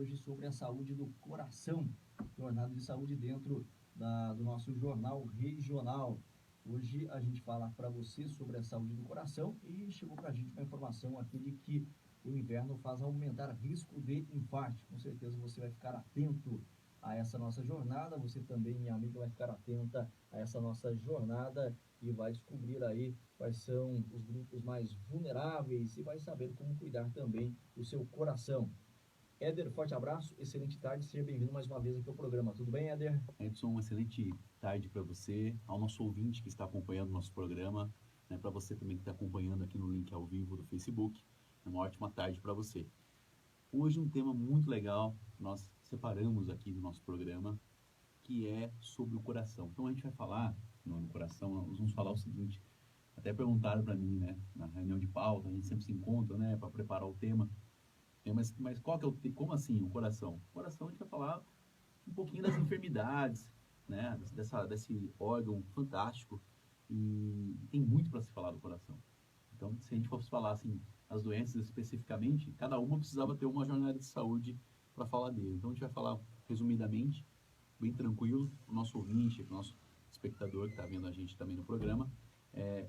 hoje sobre a saúde do coração, jornada de saúde dentro do nosso jornal regional. Hoje a gente fala para você sobre a saúde do coração e chegou para a gente uma informação aqui de que o inverno faz aumentar risco de infarto. Com certeza você vai ficar atento a essa nossa jornada, você também, minha amiga, vai ficar atenta a essa nossa jornada e vai descobrir aí quais são os grupos mais vulneráveis e vai saber como cuidar também do seu coração. Éder, forte abraço, excelente tarde, seja bem-vindo mais uma vez aqui ao programa. Tudo bem, Éder? Edson, uma excelente tarde para você, ao nosso ouvinte que está acompanhando o nosso programa, né, para você também que está acompanhando aqui no link ao vivo do Facebook, uma ótima tarde para você. Hoje um tema muito legal que nós separamos aqui do nosso programa, que é sobre o coração. Então a gente vai falar no coração, nós vamos falar o seguinte, até perguntaram para mim, né, na reunião de pauta, a gente sempre se encontra, né, para preparar o tema, mas qual que é como assim o coração? O coração a gente vai falar um pouquinho das enfermidades, né, desse órgão fantástico, e tem muito para se falar do coração. Então, se a gente fosse falar assim, as doenças especificamente, cada uma precisava ter uma jornada de saúde para falar dele. Então, a gente vai falar resumidamente, bem tranquilo, o nosso ouvinte, o nosso espectador que está vendo a gente também no programa,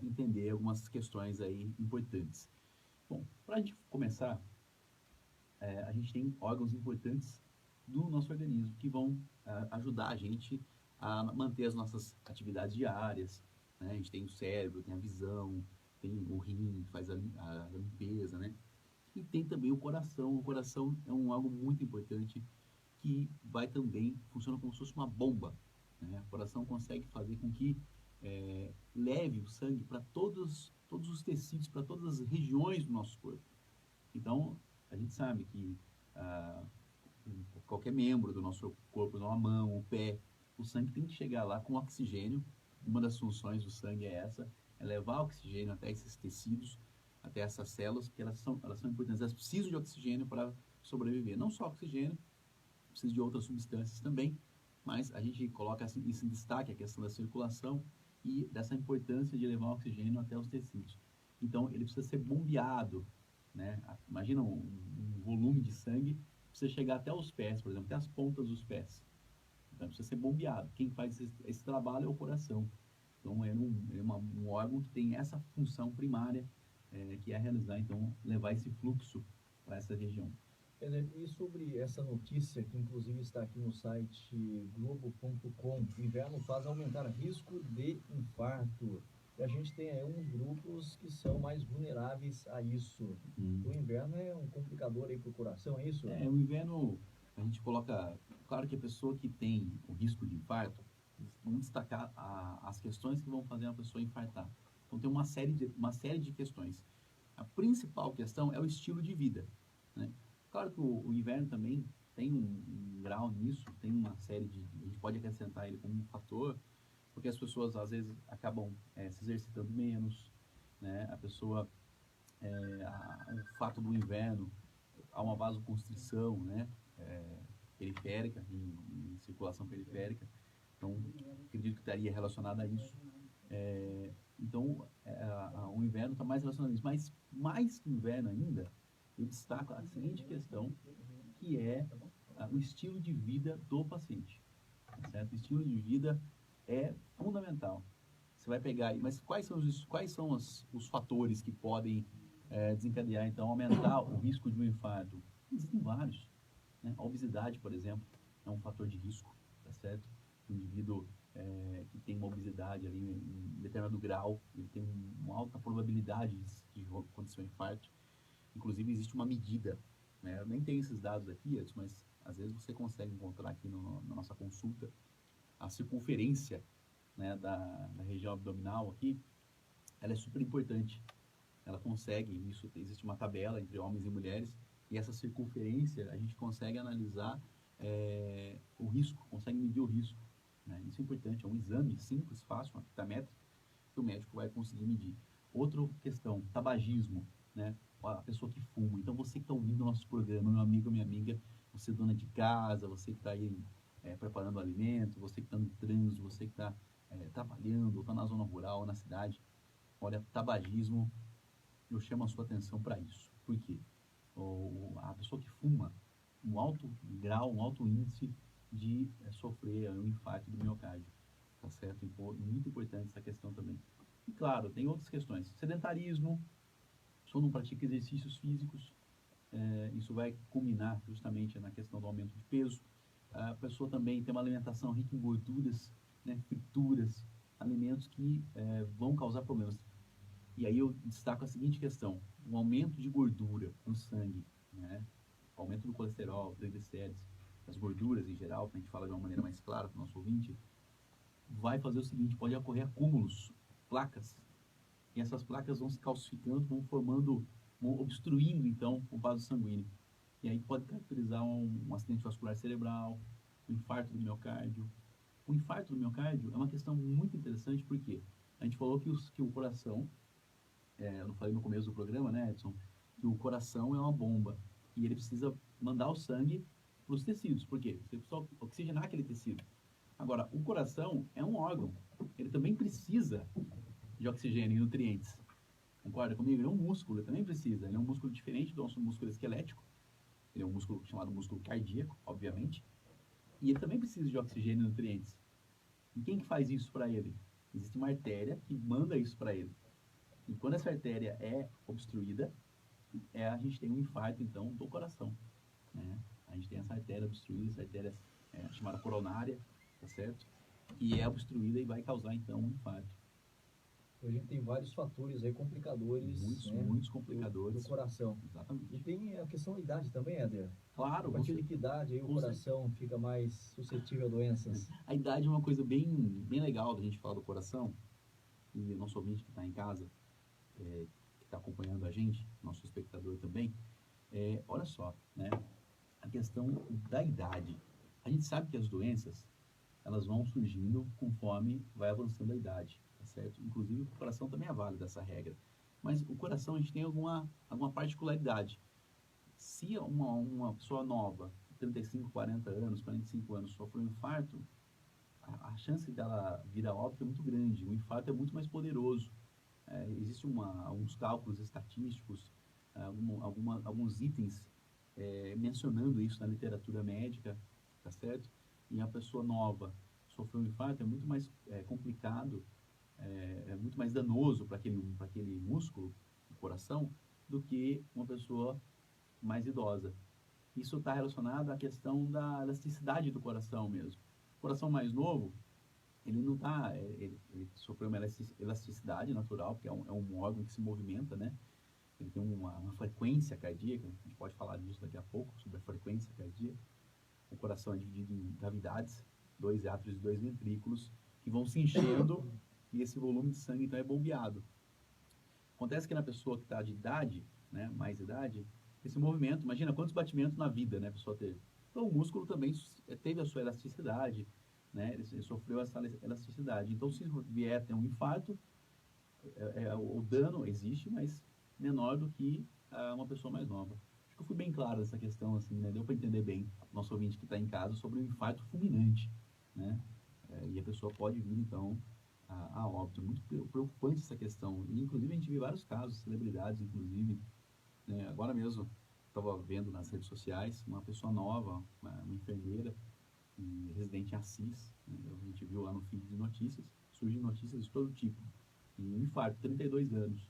entender algumas questões aí importantes. Bom, para a gente começar, a gente tem órgãos importantes do nosso organismo que vão ajudar a gente a manter as nossas atividades diárias, né? A gente tem o cérebro, tem a visão, tem o rim, que faz a limpeza, né? E tem também o coração. O coração é algo muito importante que vai também, funciona como se fosse uma bomba, né? O coração consegue fazer com que leve o sangue para todos os tecidos, para todas as regiões do nosso corpo. Então, a gente sabe que ah, qualquer membro do nosso corpo, uma mão, o pé, o sangue tem que chegar lá com oxigênio. Uma das funções do sangue é essa, é levar oxigênio até esses tecidos, até essas células, porque elas são importantes. Elas precisam de oxigênio para sobreviver. Não só oxigênio, precisam de outras substâncias também, mas a gente coloca isso em destaque, a questão da circulação e dessa importância de levar oxigênio até os tecidos. Então, ele precisa ser bombeado, né? Imagina um volume de sangue, precisa chegar até os pés, por exemplo, até as pontas dos pés. Então, precisa ser bombeado. Quem faz esse trabalho é o coração. Então, um órgão que tem essa função primária, que é realizar, então, levar esse fluxo para essa região. E sobre essa notícia, que inclusive está aqui no site globo.com, inverno faz aumentar risco de infarto. E a gente tem aí uns grupos que são mais vulneráveis a isso. O inverno é um complicador aí para o coração, é isso? O inverno, a gente coloca, claro que a pessoa que tem o risco de infarto, vamos destacar as questões que vão fazer uma pessoa infartar. Então tem uma série de questões. A principal questão é o estilo de vida, né? Claro que o inverno também tem um grau nisso, tem uma série a gente pode acrescentar ele como um fator, porque as pessoas às vezes acabam se exercitando menos, né? A pessoa, o fato do inverno, há uma vasoconstrição, né? Periférica, em circulação periférica, então acredito que estaria relacionado a isso. Então, o inverno está mais relacionado a isso, mas mais que o inverno ainda, eu destaco a seguinte questão, que é o estilo de vida do paciente, tá certo? O estilo de vida é fundamental. Você vai pegar aí, mas quais são os fatores que podem desencadear, então, aumentar o risco de um infarto? Existem vários, né? A obesidade, por exemplo, é um fator de risco, tá certo? O indivíduo que tem uma obesidade ali em determinado grau, ele tem uma alta probabilidade de acontecer um infarto. Inclusive, existe uma medida, né? Eu nem tenho esses dados aqui, Edson, mas às vezes você consegue encontrar aqui na nossa consulta a circunferência, né, da região abdominal aqui, ela é super importante. Ela consegue, isso existe uma tabela entre homens e mulheres, e essa circunferência a gente consegue analisar o risco, consegue medir o risco, né? Isso é importante, é um exame simples, fácil, uma fita métrica, que o médico vai conseguir medir. Outra questão, tabagismo, né? A pessoa que fuma. Então, você que está ouvindo o nosso programa, meu amigo, minha amiga, você dona de casa, você que está aí preparando alimento, você que está no trânsito, você que está trabalhando, ou está na zona rural, ou na cidade, olha, tabagismo, eu chamo a sua atenção para isso. Por quê? A pessoa que fuma, um alto grau, um alto índice de sofrer um infarto do miocárdio, tá certo? Muito importante essa questão também. E claro, tem outras questões. Sedentarismo, se não pratica exercícios físicos, isso vai culminar justamente na questão do aumento de peso. A pessoa também tem uma alimentação rica em gorduras, né, frituras, alimentos que vão causar problemas. E aí eu destaco a seguinte questão: o aumento de gordura no sangue, né, o aumento do colesterol, triglicérides, as gorduras em geral, para a gente falar de uma maneira mais clara para o nosso ouvinte, vai fazer o seguinte: pode ocorrer acúmulos, placas, e essas placas vão se calcificando, vão formando, vão obstruindo então o vaso sanguíneo. E aí pode caracterizar um acidente vascular cerebral, um infarto do miocárdio. O infarto do miocárdio é uma questão muito interessante porque a gente falou que o coração, eu não falei no começo do programa, né, Edson, que o coração é uma bomba e ele precisa mandar o sangue para os tecidos. Por quê? Você precisa oxigenar aquele tecido. Agora, o coração é um órgão, ele também precisa de oxigênio e nutrientes. Concorda comigo? Ele é um músculo, ele também precisa. Ele é um músculo diferente do nosso músculo esquelético. Ele é um músculo chamado músculo cardíaco, obviamente. E ele também precisa de oxigênio e nutrientes. E quem que faz isso para ele? Existe uma artéria que manda isso para ele. E quando essa artéria é obstruída, a gente tem um infarto, então, do coração. Né? A gente tem essa artéria obstruída, essa artéria chamada coronária, tá certo? Que é obstruída e vai causar, então, um infarto. A gente tem vários fatores aí complicadores, né, Muitos do complicadores. coração. Exatamente. E tem a questão da idade também, Éder. Claro, A partir de que idade aí o coração fica mais suscetível a doenças? A idade é uma coisa bem legal da gente falar do coração. E o nosso ouvinte que está em casa, que está acompanhando a gente, nosso espectador também, olha só, né? A questão da idade. A gente sabe que as doenças, elas vão surgindo conforme vai avançando a idade, tá certo? Inclusive o coração também é válido essa regra. Mas o coração a gente tem alguma particularidade. Se uma pessoa nova, 35, 40 anos, 45 anos, sofre um infarto, a chance dela vir a óbito é muito grande. O infarto é muito mais poderoso. Existem alguns cálculos estatísticos, alguns itens mencionando isso na literatura médica, tá certo? E a pessoa nova sofrer um infarto é muito mais complicado, é muito mais danoso para aquele músculo do coração do que uma pessoa mais idosa. Isso está relacionado à questão da elasticidade do coração mesmo. O coração mais novo, ele não está, ele sofreu uma elasticidade natural, porque é um órgão que se movimenta, né? Ele tem uma frequência cardíaca, a gente pode falar disso daqui a pouco, sobre a frequência cardíaca. O coração é dividido em cavidades, 2 átrios e 2 ventrículos, que vão se enchendo e esse volume de sangue então é bombeado. Acontece que na pessoa que está de idade, né, mais idade, esse movimento, imagina quantos batimentos na vida, né, a pessoa teve. Então o músculo também teve a sua elasticidade, né, ele sofreu essa elasticidade. Então se vier ter um infarto, o dano existe, mas menor do que uma pessoa mais nova. Acho que eu fui bem claro nessa questão, assim, né, deu para entender bem nosso ouvinte que está em casa sobre o infarto fulminante, né, e a pessoa pode vir então a óbito. É muito preocupante essa questão. E, inclusive, a gente vê vários casos, celebridades, inclusive. Né? Agora mesmo, estava vendo nas redes sociais uma pessoa nova, uma enfermeira, residente em Assis. Né? A gente viu lá no feed de notícias, surgem notícias de todo tipo. E um infarto, 32 anos.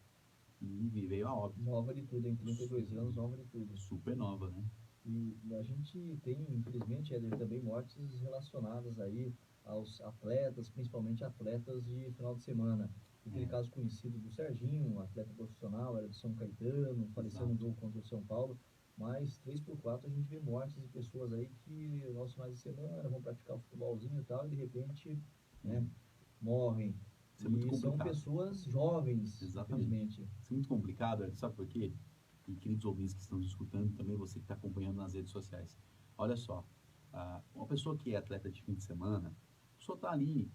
E veio a óbito. Nova de tudo, em 32 anos, nova de tudo. Super nova, né? E a gente tem, infelizmente, Éder, também mortes relacionadas aí aos atletas, principalmente atletas de final de semana. Aquele caso conhecido do Serginho, um atleta profissional, era do São Caetano, faleceu no jogo contra o São Paulo, mas 3x4 a gente vê mortes de pessoas aí que no nosso final de semana vão praticar o futebolzinho e tal, e de repente, né, morrem. Isso é muito complicado. São pessoas jovens, infelizmente. Isso é muito complicado, sabe por quê? E queridos ouvintes que estão nos escutando, também você que está acompanhando nas redes sociais. Olha só, uma pessoa que é atleta de fim de semana, a pessoa está ali,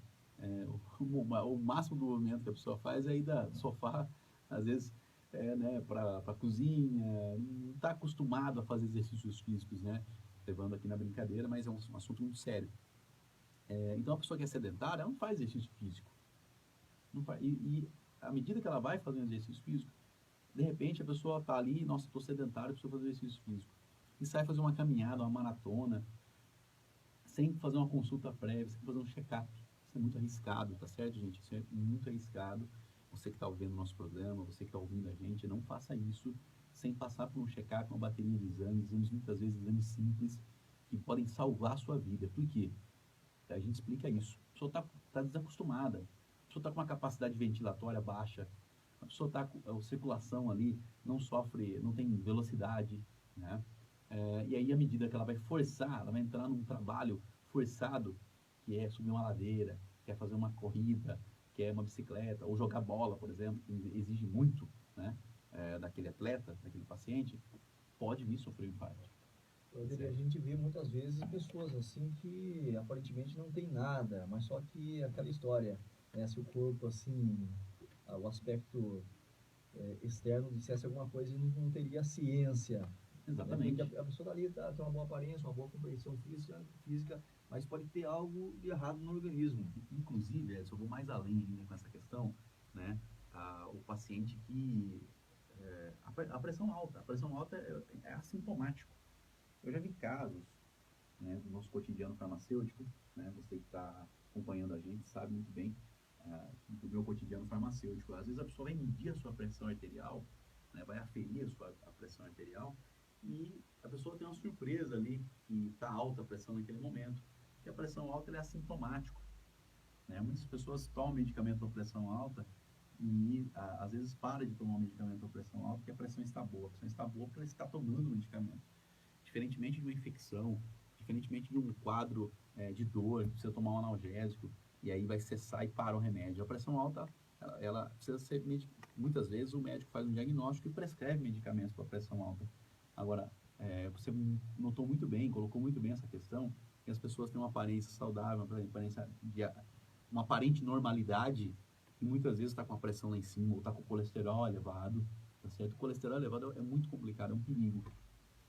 o máximo do movimento que a pessoa faz é ir do sofá, às vezes, né, para a cozinha, não está acostumado a fazer exercícios físicos, né? Levando aqui na brincadeira, mas é um assunto muito sério. Então, a pessoa que é sedentária, ela não faz exercício físico. Não faz, e à medida que ela vai fazendo exercício físico, de repente a pessoa está ali, nossa, estou sedentário, preciso fazer exercício físico. e sai fazer uma caminhada, uma maratona, sem fazer uma consulta prévia, sem fazer um check-up. Isso é muito arriscado, tá certo, gente? Isso é muito arriscado. Você que está ouvindo o nosso programa, você que está ouvindo a gente, não faça isso sem passar por um check-up, uma bateria de exames muitas vezes exames simples, que podem salvar a sua vida. Por quê? A gente explica isso. A pessoa está desacostumada, a pessoa está com uma capacidade ventilatória baixa, a pessoa está com a circulação ali, não sofre, não tem velocidade, né? E aí, à medida que ela vai forçar, ela vai entrar num trabalho forçado, que é subir uma ladeira, que é fazer uma corrida, que é uma bicicleta, ou jogar bola, por exemplo, que exige muito, né? Daquele atleta, daquele paciente, pode vir sofrer um infarto. A gente vê muitas vezes pessoas assim que aparentemente não tem nada, mas só que aquela história, né? Se o corpo assim, o aspecto externo dissesse alguma coisa, não teria ciência, né? Porque Exatamente. a pessoa dali tem uma boa aparência, uma boa compreensão física, mas pode ter algo de errado no organismo. Inclusive, Edson, eu vou mais além ainda com essa questão, né? O paciente que... a pressão alta é assintomático. Eu já vi casos, né, do nosso cotidiano farmacêutico, né? Você que está acompanhando a gente sabe muito bem do meu cotidiano farmacêutico. Às vezes a pessoa vai medir a sua pressão arterial, né? Vai aferir a pressão arterial e a pessoa tem uma surpresa ali que está alta a pressão naquele momento. E a pressão alta ela é assintomático, né? Muitas pessoas tomam medicamento para pressão alta e às vezes para de tomar um medicamento para pressão alta porque a pressão está boa. A pressão está boa porque ela está tomando o medicamento. Diferentemente de uma infecção, diferentemente de um quadro de dor, precisa tomar um analgésico e aí vai cessar e para o remédio. A pressão alta, ela precisa ser muitas vezes o médico faz um diagnóstico e prescreve medicamentos para pressão alta. Agora, você notou muito bem, colocou muito bem essa questão, que as pessoas têm uma aparência saudável, uma aparente normalidade, e muitas vezes está com a pressão lá em cima, ou está com o colesterol elevado, tá certo? O colesterol elevado é muito complicado, é um perigo.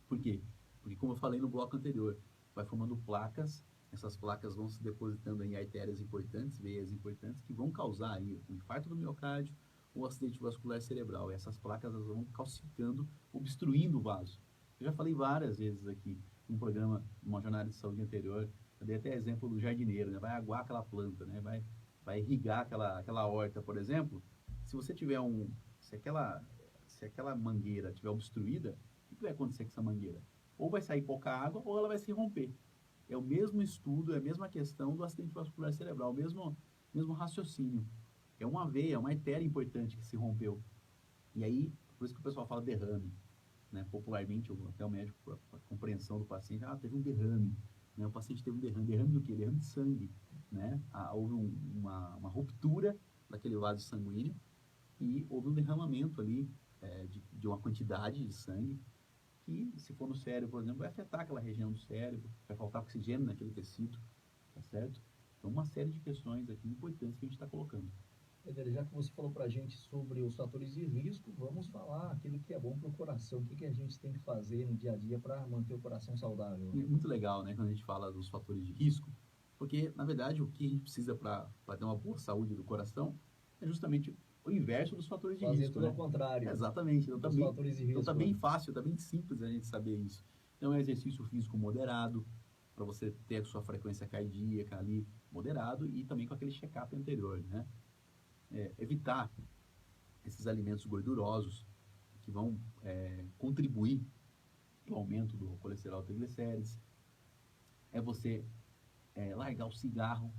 Por quê? Porque, como eu falei no bloco anterior, vai formando placas, essas placas vão se depositando em artérias importantes, veias importantes, que vão causar aí um infarto do miocárdio ou um acidente vascular cerebral. E essas placas elas vão calcificando, obstruindo o vaso. Eu já falei várias vezes aqui, num programa, numa jornada de saúde anterior, eu dei até exemplo do jardineiro, né? Vai aguar aquela planta, né? Vai irrigar aquela horta, por exemplo. Se você tiver se aquela mangueira tiver obstruída, o que vai acontecer com essa mangueira? Ou vai sair pouca água ou ela vai se romper. É o mesmo estudo, é a mesma questão do acidente vascular cerebral, o mesmo raciocínio. É uma veia, uma artéria importante que se rompeu. E aí, por isso que o pessoal fala derrame, né? Popularmente, até o médico, para compreensão do paciente, teve um derrame, né? O paciente teve um derrame. Derrame do quê? Derrame de sangue, né? Houve uma ruptura daquele vaso sanguíneo e houve um derramamento ali de uma quantidade de sangue que, se for no cérebro, por exemplo, vai afetar aquela região do cérebro, vai faltar oxigênio naquele tecido, tá certo? Então, uma série de questões aqui importantes que a gente está colocando. Já que você falou para a gente sobre os fatores de risco, vamos falar aquilo que é bom para o coração. O que a gente tem que fazer no dia a dia para manter o coração saudável? E é muito legal, né, quando a gente fala dos fatores de risco, porque, na verdade, o que a gente precisa para ter uma boa saúde do coração é justamente o inverso dos fatores de Fazer risco, tudo né? ao contrário. Exatamente. Então, Dos fatores de risco. tá bem fácil, tá bem simples a gente saber isso. Então, é exercício físico moderado, para você ter a sua frequência cardíaca ali moderado e também com aquele check-up anterior, né? Evitar esses alimentos gordurosos que vão contribuir para o aumento do colesterol e triglicérides. É você largar o cigarro,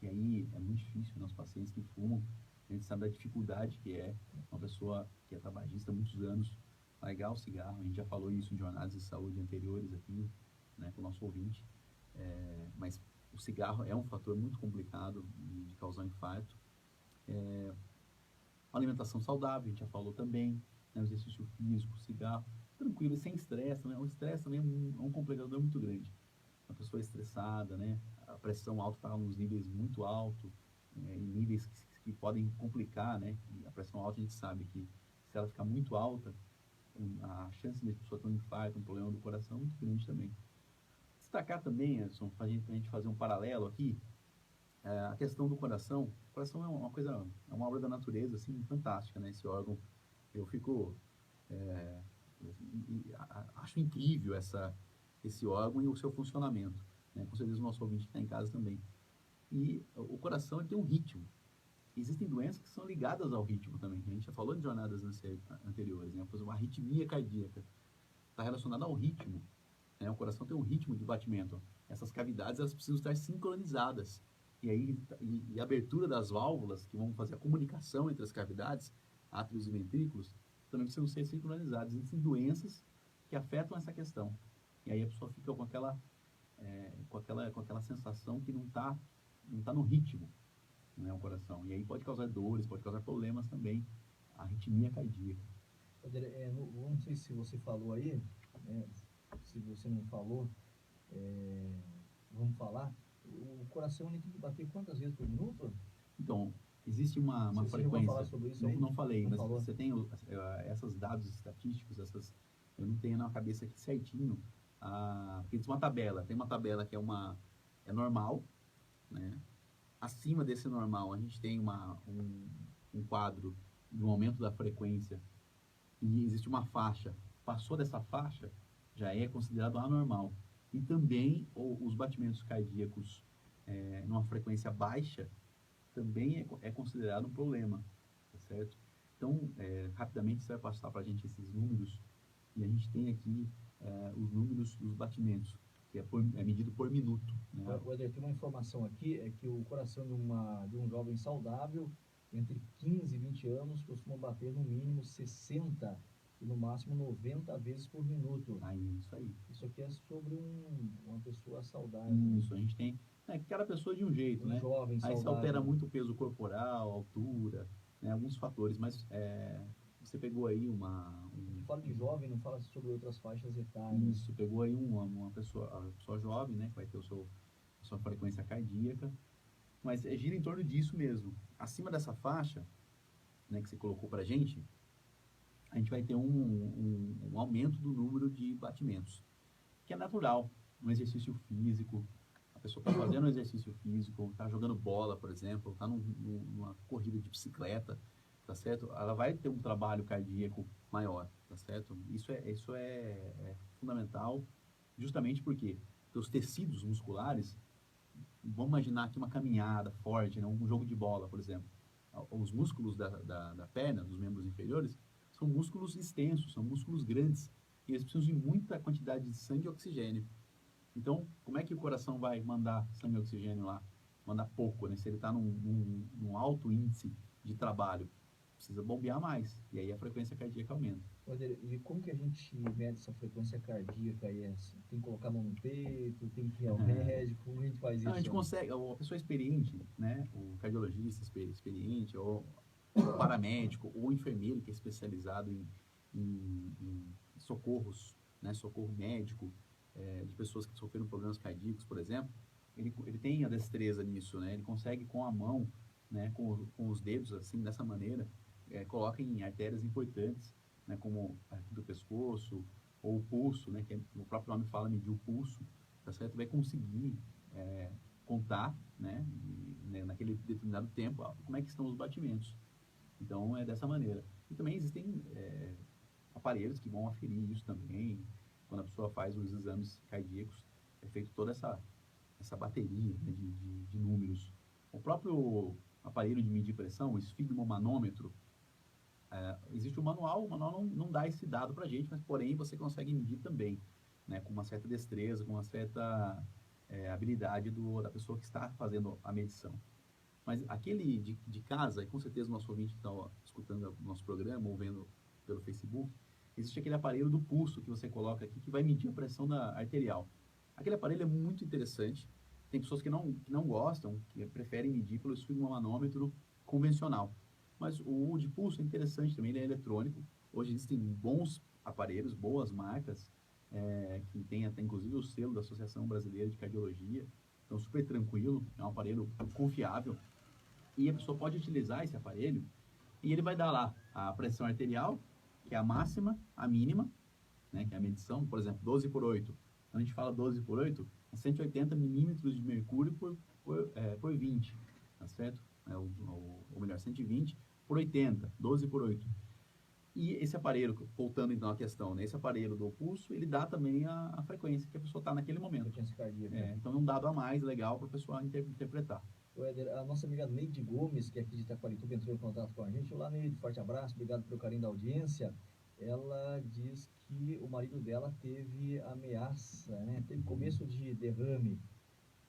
e aí é muito difícil, né? Os pacientes que fumam, a gente sabe da dificuldade que é uma pessoa que é tabagista há muitos anos, largar o cigarro. A gente já falou isso em jornadas de saúde anteriores aqui, né, com o nosso ouvinte. Mas o cigarro é um fator muito complicado de causar um infarto. Alimentação saudável, a gente já falou também, né, exercício físico, cigarro, tranquilo e sem estresse, né? O estresse também é um complicador muito grande. A pessoa estressada, né? A pressão alta está nos níveis muito altos, em níveis que podem complicar, né? E a pressão alta a gente sabe que se ela ficar muito alta, a chance de a pessoa ter um infarto, um problema do coração é muito grande também. Destacar também, Edson, para a gente fazer um paralelo aqui, a questão do coração. O coração é uma coisa, é uma obra da natureza, assim, fantástica, né? Esse órgão, eu fico Acho incrível esse órgão e o seu funcionamento, né? Com certeza o nosso ouvinte que está em casa também. E o coração ele tem um ritmo. Existem doenças que são ligadas ao ritmo também. A gente já falou em jornadas anteriores, né? Por exemplo, a arritmia cardíaca está relacionada ao ritmo, né? O coração tem um ritmo de batimento. Essas cavidades elas precisam estar sincronizadas. E aí a abertura das válvulas que vão fazer a comunicação entre as cavidades, átrios e ventrículos, também precisam ser sincronizadas. Existem doenças que afetam essa questão. E aí a pessoa fica com aquela sensação que não tá no ritmo, né, o coração. E aí pode causar dores, pode causar problemas também, a arritmia cardíaca. Não sei se você falou aí, né, se você não falou, vamos falar, o coração ele tem que bater quantas vezes por minuto? Então, existe uma Você chegou a frequência. falar sobre isso aí? Não falei, Não mas falou. você tem esses dados estatísticos, eu não tenho na cabeça aqui certinho. Porque tem uma tabela que é normal, né? Acima desse normal, a gente tem um quadro de um aumento da frequência e existe uma faixa. Passou dessa faixa, já é considerado anormal. E também os batimentos cardíacos numa frequência baixa também é considerado um problema, tá certo? Então, rapidamente você vai passar para a gente esses números e a gente tem aqui os números dos batimentos, que é medido por minuto, né? Tem uma informação aqui, é que o coração de um jovem saudável, entre 15 e 20 anos, costuma bater no mínimo 60 e no máximo 90 vezes por minuto. Isso aí. Isso aqui é sobre uma pessoa saudável. Isso, a gente tem... cada pessoa de um jeito, né? Jovem aí saudável. se altera muito o peso corporal, altura, né? Alguns fatores, mas você pegou aí Fala de jovem, não fala sobre outras faixas etárias. Isso, pegou aí uma pessoa jovem, né? Que vai ter a sua frequência cardíaca, mas gira em torno disso mesmo. Acima dessa faixa, né, que você colocou pra gente, a gente vai ter um aumento do número de batimentos, que é natural, no exercício físico. A pessoa está fazendo um exercício físico, está jogando bola, por exemplo, está numa corrida de bicicleta, tá certo? Ela vai ter um trabalho cardíaco maior, tá certo? Isso é fundamental, justamente porque os tecidos musculares, vamos imaginar aqui uma caminhada forte, né? Um jogo de bola, por exemplo. Os músculos da perna, dos membros inferiores, são músculos extensos, são músculos grandes, e eles precisam de muita quantidade de sangue e oxigênio. Então, como é que o coração vai mandar sangue e oxigênio lá? Mandar pouco, né? Se ele está num alto índice de trabalho, precisa bombear mais, e aí a frequência cardíaca aumenta. E como que a gente mede essa frequência cardíaca aí? Tem que colocar a mão no peito, tem que ir ao médico, como a gente faz isso? Não, a gente consegue, a pessoa experiente, né? O cardiologista experiente, ou o paramédico, ou o enfermeiro que é especializado em socorros, né? Socorro médico, de pessoas que sofreram problemas cardíacos, por exemplo, ele tem a destreza nisso, né? Ele consegue com a mão, né? Com os dedos, assim, dessa maneira, coloca em artérias importantes, né? Como aqui do pescoço, ou o pulso, né? Que o próprio nome fala medir o pulso, tá certo? Vai conseguir contar, né? Naquele determinado tempo, como é que estão os batimentos. Então, é dessa maneira. E também existem aparelhos que vão aferir isso também. Quando a pessoa faz os exames cardíacos, é feito toda essa bateria, né, de números. O próprio aparelho de medir pressão, o esfigmomanômetro, existe o manual não dá esse dado para a gente, mas porém você consegue medir também, né, com uma certa destreza, com uma certa habilidade da pessoa que está fazendo a medição. Mas aquele de casa, e com certeza o nosso ouvinte que está escutando o nosso programa ou vendo pelo Facebook, existe aquele aparelho do pulso que você coloca aqui, que vai medir a pressão arterial. Aquele aparelho é muito interessante. Tem pessoas que não gostam, que preferem medir pelo esfigmomanômetro convencional. Mas o de pulso é interessante também, ele é eletrônico. Hoje existem bons aparelhos, boas marcas, que tem até inclusive o selo da Associação Brasileira de Cardiologia. Então, super tranquilo, é um aparelho confiável. E a pessoa pode utilizar esse aparelho e ele vai dar lá a pressão arterial, que é a máxima, a mínima, né, que é a medição, por exemplo, 12 por 8. Quando a gente fala 12 por 8, é 180 milímetros de mercúrio por 20, tá certo? Ou melhor, 120 por 80, 12 por 8. E esse aparelho, voltando então à questão, né? Esse aparelho do pulso, ele dá também a frequência que a pessoa está naquele momento. Frequência cardíaca. Então é um dado a mais legal para a pessoa interpretar. O Éder, a nossa amiga Neide Gomes, que é aqui de Itaquarituba, entrou em contato com a gente. Olá, Neide, forte abraço, obrigado pelo carinho da audiência. Ela diz que o marido dela teve ameaça, né? Teve começo de derrame.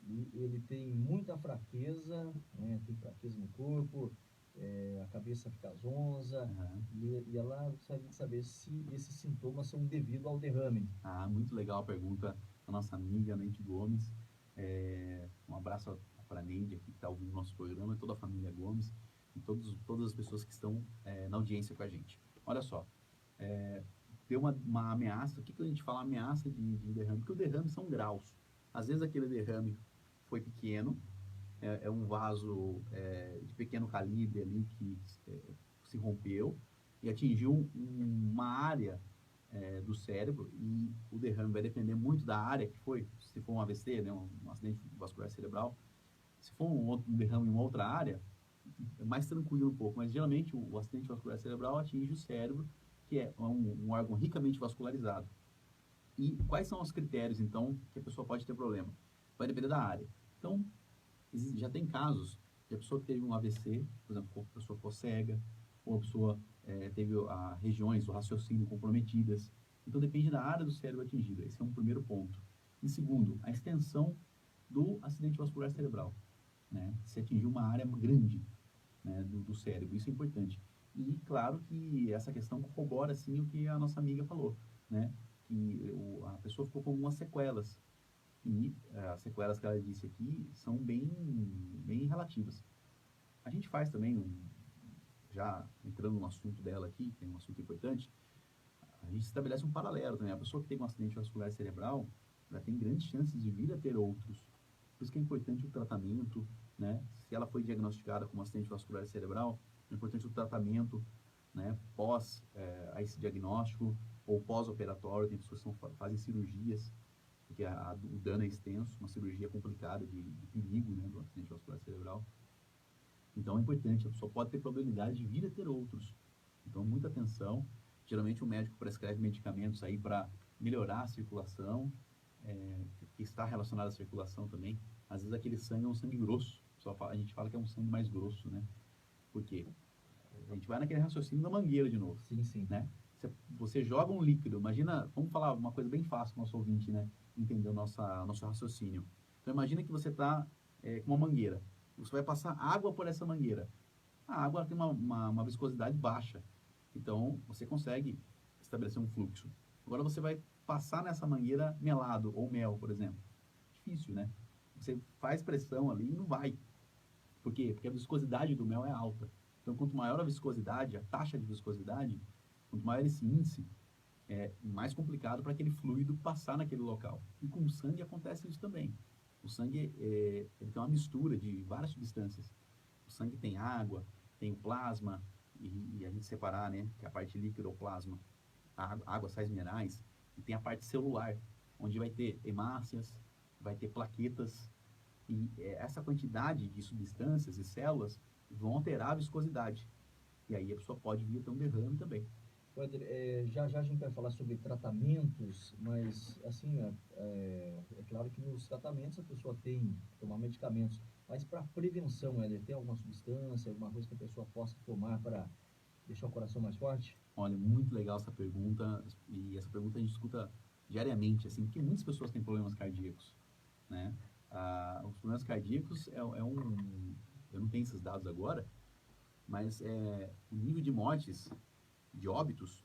E ele tem muita fraqueza, né? Tem fraqueza no corpo, a cabeça fica zonza. E ela gostaria de saber se esses sintomas são devido ao derrame. Muito legal a pergunta da nossa amiga Neide Gomes. Um abraço para a Neide aqui que está ouvindo o nosso programa, e toda a família Gomes e todas as pessoas que estão na audiência com a gente. Olha só, deu uma ameaça. O que a gente fala ameaça de derrame? Porque o derrame são graus. Às vezes aquele derrame foi pequeno, é um vaso de pequeno calibre ali que se rompeu e atingiu uma área do cérebro, e o derrame vai depender muito da área que foi. Se for um AVC, né, um acidente vascular cerebral, se for um derrame em uma outra área, é mais tranquilo um pouco, mas geralmente o acidente vascular cerebral atinge o cérebro, que é um órgão ricamente vascularizado. E quais são os critérios, então, que a pessoa pode ter problema? Vai depender da área. Então, já tem casos de a pessoa que teve um AVC, por exemplo, a pessoa ficou cega, ou a pessoa teve regiões do raciocínio comprometidas. Então, depende da área do cérebro atingida. Esse é um primeiro ponto. E segundo, a extensão do acidente vascular cerebral, né? Se atingir uma área grande, né, do cérebro. Isso é importante. E, claro, que essa questão corrobora, sim, o que a nossa amiga falou, né? Que a pessoa ficou com algumas sequelas. E as sequelas que ela disse aqui são bem relativas. A gente faz também, já entrando no assunto dela aqui, que é um assunto importante, a gente estabelece um paralelo também. A pessoa que tem um acidente vascular cerebral, ela tem grandes chances de vir a ter outros. Por isso que é importante o tratamento, né? Se ela foi diagnosticada com um acidente vascular cerebral, é importante o tratamento, né? Pós a esse diagnóstico, ou pós-operatório. Tem pessoas que fazem cirurgias, porque o dano é extenso, uma cirurgia complicada de perigo, né, do acidente vascular cerebral. Então é importante, a pessoa pode ter probabilidade de vir a ter outros. Então, muita atenção. Geralmente o médico prescreve medicamentos aí para melhorar a circulação, que está relacionado à circulação também. Às vezes aquele sangue é um sangue grosso. A gente fala que é um sangue mais grosso, né? Por quê? A gente vai naquele raciocínio da mangueira de novo. Sim, sim. Né? Você joga um líquido, imagina, vamos falar uma coisa bem fácil para o nosso ouvinte, né? Entender o nosso raciocínio. Então, imagina que você está com uma mangueira. Você vai passar água por essa mangueira. A água tem uma viscosidade baixa. Então, você consegue estabelecer um fluxo. Agora, você vai passar nessa mangueira melado ou mel, por exemplo. Difícil, né? Você faz pressão ali e não vai. Por quê? Porque a viscosidade do mel é alta. Então, quanto maior a viscosidade, a taxa de viscosidade, quanto maior esse índice, é mais complicado para aquele fluido passar naquele local. E com o sangue acontece isso também. O sangue ele tem uma mistura de várias substâncias. O sangue tem água, tem o plasma, e a gente separar, né, que é a parte líquida ou plasma, água, sais minerais, e tem a parte celular, onde vai ter hemácias, vai ter plaquetas, e essa quantidade de substâncias e células vão alterar a viscosidade. E aí a pessoa pode vir a ter um derrame também. Já a gente vai falar sobre tratamentos, mas assim, é claro que nos tratamentos a pessoa tem que tomar medicamentos, mas para prevenção, Éder, tem alguma substância, alguma coisa que a pessoa possa tomar para deixar o coração mais forte? Olha, muito legal essa pergunta, e essa pergunta a gente escuta diariamente, assim, porque muitas pessoas têm problemas cardíacos, né? Os problemas cardíacos eu não tenho esses dados agora, mas o nível de mortes, de óbitos,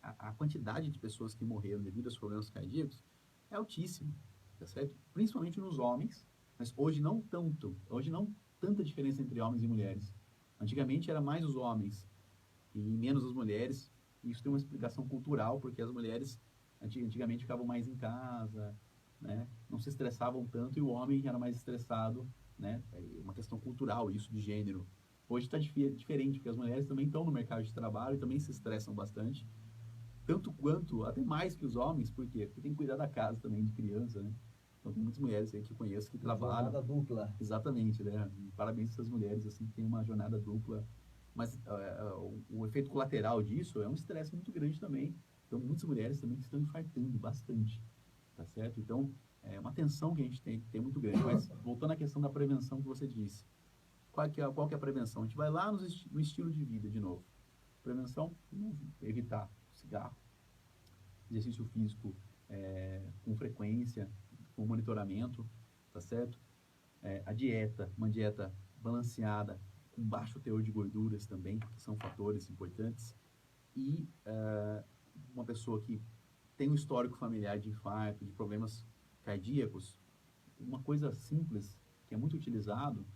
a quantidade de pessoas que morreram devido aos problemas cardíacos é altíssima, tá certo? Principalmente nos homens, mas hoje não tanta diferença entre homens e mulheres. Antigamente era mais os homens e menos as mulheres. Isso tem uma explicação cultural, porque as mulheres antigamente ficavam mais em casa, né? Não se estressavam tanto, e o homem era mais estressado, né? É uma questão cultural, isso de gênero. Hoje está diferente, porque as mulheres também estão no mercado de trabalho e também se estressam bastante, tanto quanto, até mais que os homens. Por quê? Porque tem que cuidar da casa também, de criança, né? Então tem muitas mulheres aí que eu conheço que trabalham. Jornada dupla. Exatamente, né? Parabéns para essas mulheres, assim, que têm uma jornada dupla Mas o efeito colateral disso é um estresse muito grande também. Então, muitas mulheres também estão infartando bastante, tá certo? Então, é uma tensão que a gente tem que ter muito grande. Mas, voltando à questão da prevenção que você disse, qual que é a prevenção? A gente vai lá no estilo de vida de novo. Prevenção, evitar cigarro, exercício físico com frequência, com monitoramento, tá certo? A dieta, uma dieta balanceada, com baixo teor de gorduras também, que são fatores importantes. E uma pessoa que tem um histórico familiar de infarto, de problemas cardíacos, uma coisa simples, que é muito utilizado,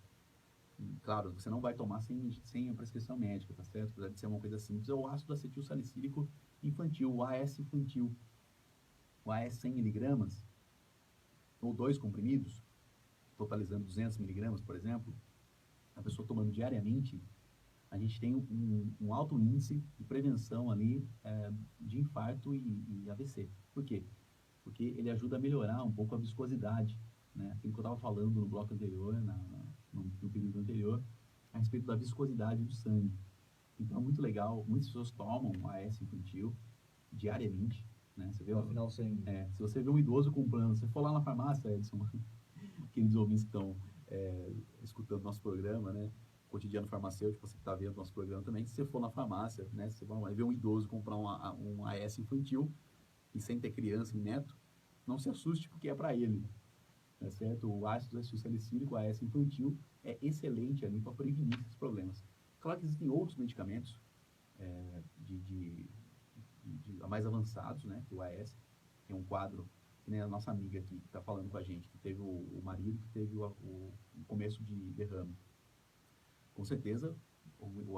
claro, você não vai tomar sem a prescrição médica, tá certo? Apesar de ser uma coisa simples, é o ácido acetil salicílico infantil, o AS infantil. O AS 100 miligramas, ou 2 comprimidos, totalizando 200 miligramas, por exemplo, a pessoa tomando diariamente, a gente tem um alto índice de prevenção ali de infarto e AVC. Por quê? Porque ele ajuda a melhorar um pouco a viscosidade, né? Aquilo que eu estava falando no bloco anterior, no período anterior, a respeito da viscosidade do sangue. Então, é muito legal. Muitas pessoas tomam AS infantil diariamente, né? Você vê, Afinal, sangue. se você vê um idoso comprando, você for lá na farmácia, Edson, aqueles ouvintes que estão escutando nosso programa, né? Cotidiano farmacêutico, você que está vendo nosso programa também, se você for na farmácia, né? Você vai ver um idoso comprar um AS infantil e sem ter criança e neto, não se assuste porque é para ele, tá certo? O ácido salicílico, o AS infantil, é excelente ali para prevenir esses problemas. Claro que existem outros medicamentos mais avançados, né? Que o AS tem um quadro, que nem a nossa amiga aqui que está falando com a gente, que teve o marido que teve o começo de derrame. Com certeza,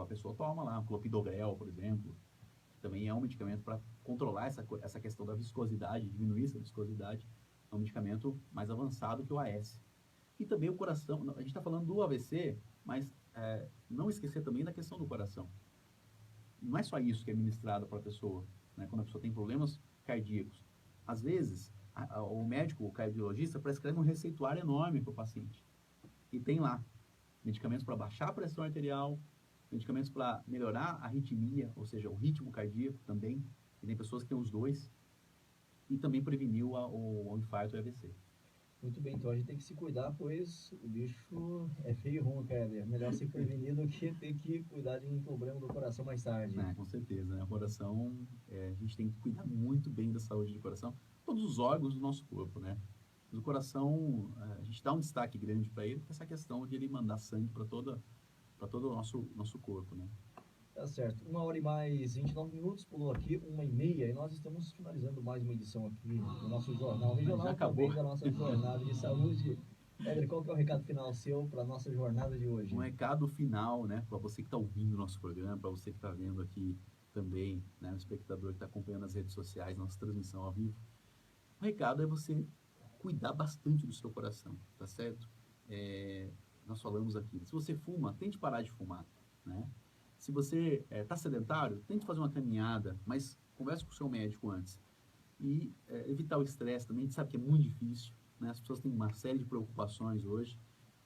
a pessoa toma lá, um clopidogrel, por exemplo, que também é um medicamento para controlar essa questão da viscosidade, diminuir essa viscosidade, é um medicamento mais avançado que o AS. E também o coração, a gente está falando do AVC, mas não esquecer também da questão do coração. Não é só isso que é ministrado para a pessoa, né? Quando a pessoa tem problemas cardíacos. Às vezes, o médico, o cardiologista, prescreve um receituário enorme para o paciente. E tem lá medicamentos para baixar a pressão arterial, medicamentos para melhorar a arritmia, ou seja, o ritmo cardíaco também. E tem pessoas que têm os dois. E também prevenir o infarto e o AVC. Muito bem, então a gente tem que se cuidar, pois o bicho é feio e ruim, cara. É melhor se prevenir do que ter que cuidar de um problema do coração mais tarde. Com certeza, né? O coração, a gente tem que cuidar muito bem da saúde do coração, todos os órgãos do nosso corpo, né? Mas o coração, a gente dá um destaque grande para ele, essa questão de ele mandar sangue para todo o nosso corpo, né? Tá certo. 1h mais 29 minutos, pulou aqui 1h30 e nós estamos finalizando mais uma edição aqui do nosso Jornal Regional, Já acabou. também da nossa jornada de saúde. Éder, qual que é o recado final seu para a nossa jornada de hoje? Um recado final, né, para você que está ouvindo o nosso programa, para você que está vendo aqui também, né, o espectador que está acompanhando as redes sociais, nossa transmissão ao vivo. O recado é você cuidar bastante do seu coração, tá certo? Nós falamos aqui, se você fuma, tente parar de fumar, né? Se você está sedentário, tente fazer uma caminhada, mas converse com o seu médico antes. E evitar o estresse também, a gente sabe que é muito difícil, né? As pessoas têm uma série de preocupações hoje,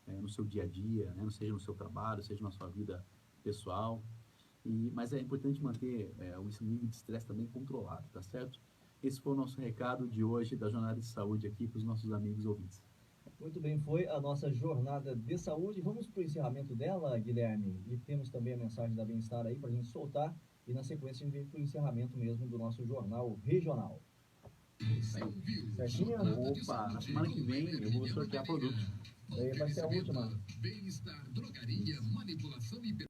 no seu dia a dia, né? Seja no seu trabalho, seja na sua vida pessoal. Mas é importante manter o nível de estresse também controlado, tá certo? Esse foi o nosso recado de hoje da Jornada de Saúde aqui para os nossos amigos ouvintes. Muito bem, foi a nossa jornada de saúde. Vamos para o encerramento dela, Guilherme. E temos também a mensagem da Bem-Estar aí para a gente soltar. E na sequência a gente vem para o encerramento mesmo do nosso jornal regional. Certinho? Opa, na semana que vem eu vou sortear produto. Aí vai ser a última. Bem-Estar, drogaria, manipulação e